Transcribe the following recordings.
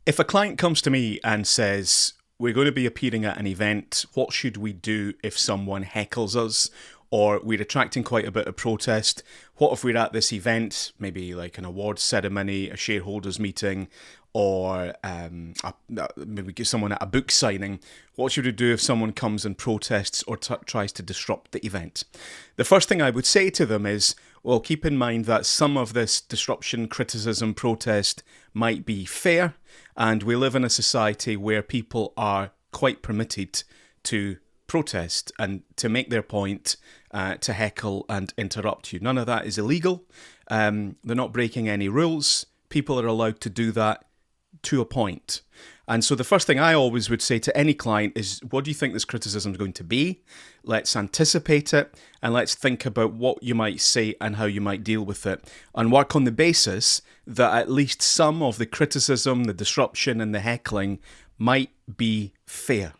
If a client comes to me and says, we're going to be appearing at an event, what should we do if someone heckles us? Or we're attracting quite a bit of protest. What if we're at this event, maybe like an awards ceremony, a shareholders meeting, or maybe get someone at a book signing? What should we do if someone comes and protests or tries to disrupt the event? The first thing I would say to them is, well, keep in mind that some of this disruption, criticism, protest might be fair, and we live in a society where people are quite permitted to protest and to make their point, to heckle and interrupt you. None of that is illegal. They're not breaking any rules. People are allowed to do that to a point. And so the first thing I always would say to any client is, what do you think this criticism is going to be? Let's anticipate it, and let's think about what you might say and how you might deal with it, and work on the basis that at least some of the criticism, the disruption and the heckling might be fair.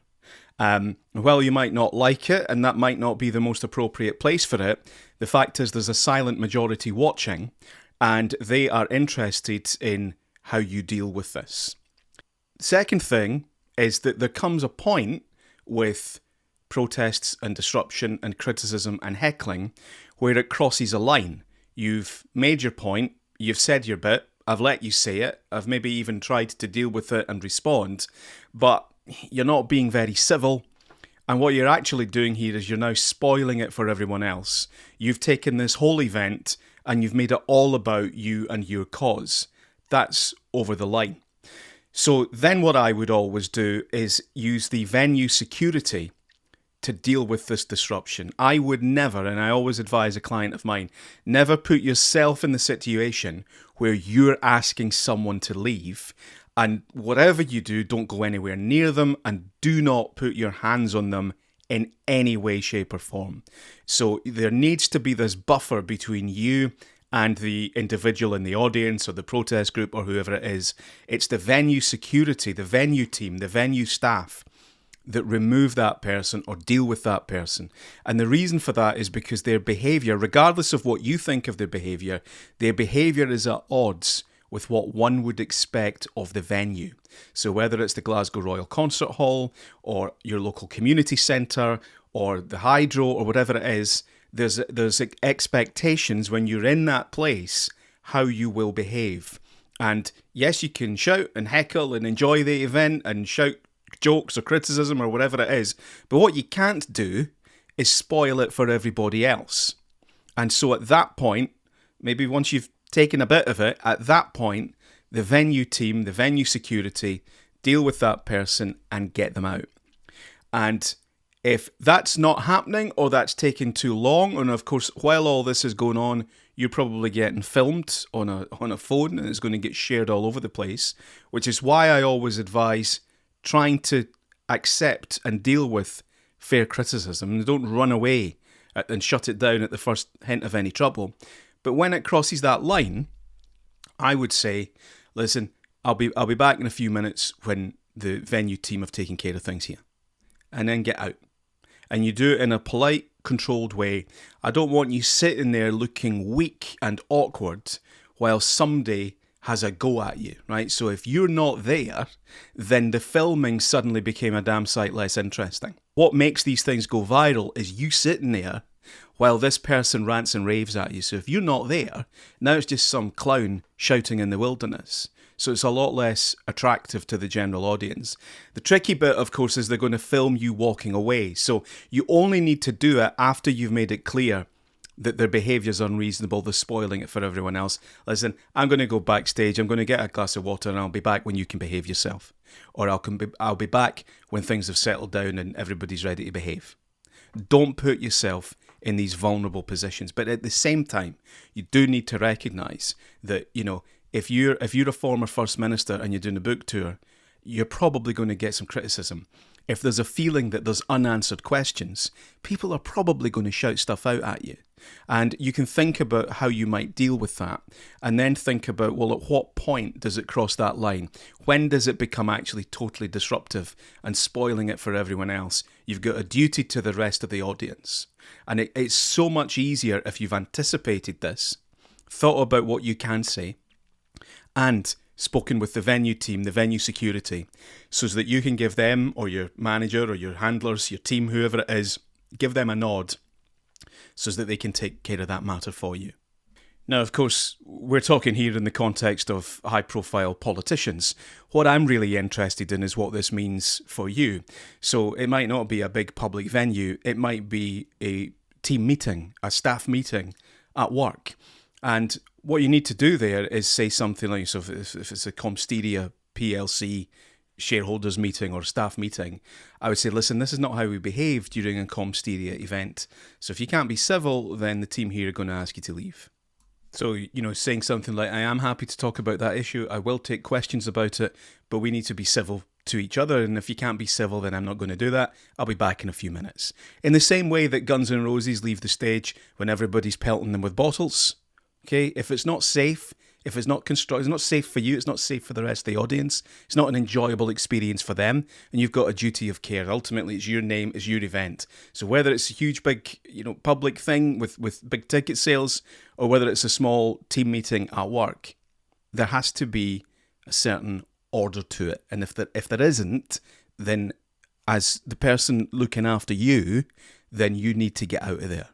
While you might not like it, and that might not be the most appropriate place for it, the fact is there's a silent majority watching, and they are interested in how you deal with this. Second thing is that there comes a point with protests and disruption and criticism and heckling where it crosses a line. You've made your point, you've said your bit, I've let you say it, I've maybe even tried to deal with it and respond, but you're not being very civil, and what you're actually doing here is you're now spoiling it for everyone else. You've taken this whole event and you've made it all about you and your cause. That's over the line. So then what I would always do is use the venue security to deal with this disruption. I would never, and I always advise a client of mine, never put yourself in the situation where you're asking someone to leave, and whatever you do, don't go anywhere near them and do not put your hands on them in any way, shape or form. So there needs to be this buffer between you and the individual in the audience or the protest group or whoever it is. It's the venue security, the venue team, the venue staff that remove that person or deal with that person. And the reason for that is because their behaviour, regardless of what you think of their behaviour is at odds with what one would expect of the venue. So whether it's the Glasgow Royal Concert Hall or your local community centre or the Hydro or whatever it is, there's expectations when you're in that place how you will behave. And yes, you can shout and heckle and enjoy the event and shout jokes or criticism or whatever it is, but what you can't do is spoil it for everybody else. And so at that point, maybe once you've taken a bit of it, at that point, the venue team, the venue security, deal with that person and get them out. And if that's not happening or that's taking too long, and of course, while all this is going on, you're probably getting filmed on a phone and it's going to get shared all over the place, which is why I always advise trying to accept and deal with fair criticism. Don't run away and shut it down at the first hint of any trouble. But when it crosses that line, I would say, listen, I'll be back in a few minutes when the venue team have taken care of things here. And then get out. And you do it in a polite, controlled way. I don't want you sitting there looking weak and awkward while somebody has a go at you, right? So if you're not there, then the filming suddenly became a damn sight less interesting. What makes these things go viral is you sitting there while this person rants and raves at you. So if you're not there, now it's just some clown shouting in the wilderness. So it's a lot less attractive to the general audience. The tricky bit, of course, is they're going to film you walking away. So you only need to do it after you've made it clear that their behaviour is unreasonable, they're spoiling it for everyone else. Listen, I'm going to go backstage, I'm going to get a glass of water and I'll be back when you can behave yourself. Or I'll be back when things have settled down and everybody's ready to behave. Don't put yourself in these vulnerable positions. But at the same time, you do need to recognise that, you know, if you're a former First Minister and you're doing a book tour, you're probably going to get some criticism. If there's a feeling that there's unanswered questions, people are probably going to shout stuff out at you. And you can think about how you might deal with that, and then think about, well, at what point does it cross that line? When does it become actually totally disruptive and spoiling it for everyone else? You've got a duty to the rest of the audience. And it's so much easier if you've anticipated this, thought about what you can say, and spoken with the venue team, the venue security, so that you can give them, or your manager or your handlers, your team, whoever it is, give them a nod so that they can take care of that matter for you. Now, of course, we're talking here in the context of high-profile politicians. What I'm really interested in is what this means for you. So it might not be a big public venue. It might be a team meeting, a staff meeting at work. And what you need to do there is say something like, so if it's a Comsteria PLC shareholders meeting or staff meeting, I would say, listen, this is not how we behave during a Comsteria event. So if you can't be civil, then the team here are going to ask you to leave. So, saying something like, I am happy to talk about that issue, I will take questions about it, but we need to be civil to each other, and if you can't be civil, then I'm not going to do that. I'll be back in a few minutes. In the same way that Guns N' Roses leave the stage when everybody's pelting them with bottles, okay? If it's not safe, if it's not it's not safe for you, it's not safe for the rest of the audience, it's not an enjoyable experience for them, and you've got a duty of care. Ultimately, it's your name, it's your event. So whether it's a huge, big, public thing with big ticket sales, or whether it's a small team meeting at work, there has to be a certain order to it. And if there isn't, then as the person looking after you, then you need to get out of there.